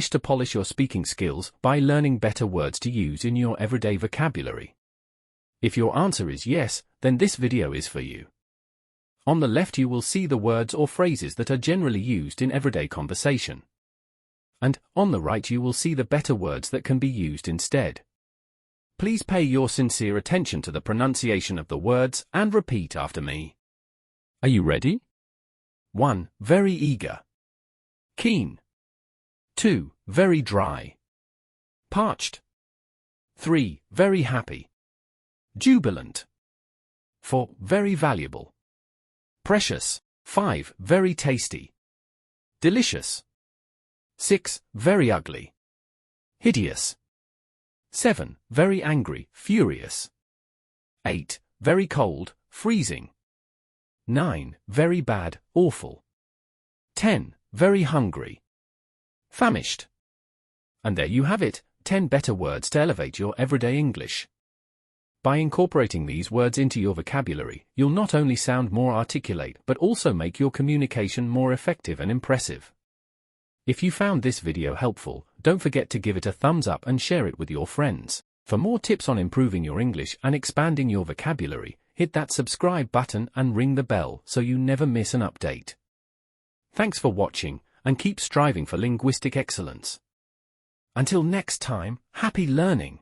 wish to polish your speaking skills by learning better words to use in your everyday vocabulary? If your answer is yes, then this video is for you. On the left you will see the words or phrases that are generally used in everyday conversation. And on the right you will see the better words that can be used instead. Please pay your sincere attention to the pronunciation of the words and repeat after me. Are you ready? 1. Very eager. Keen. 2. Very dry. Parched. 3. Very happy. Jubilant. 4. Very valuable. Precious. 5. Very tasty. Delicious. 6. Very ugly. Hideous. 7. Very angry, furious. 8. Very cold, freezing. 9. Very bad, awful. 10. Very hungry. Famished. And there you have it, 10 better words to elevate your everyday English. By incorporating these words into your vocabulary, you'll not only sound more articulate but also make your communication more effective and impressive. If you found this video helpful, don't forget to give it a thumbs up and share it with your friends. For more tips on improving your English and expanding your vocabulary, hit that subscribe button and ring the bell so you never miss an update. Thanks for watching, and keep striving for linguistic excellence. Until next time, happy learning!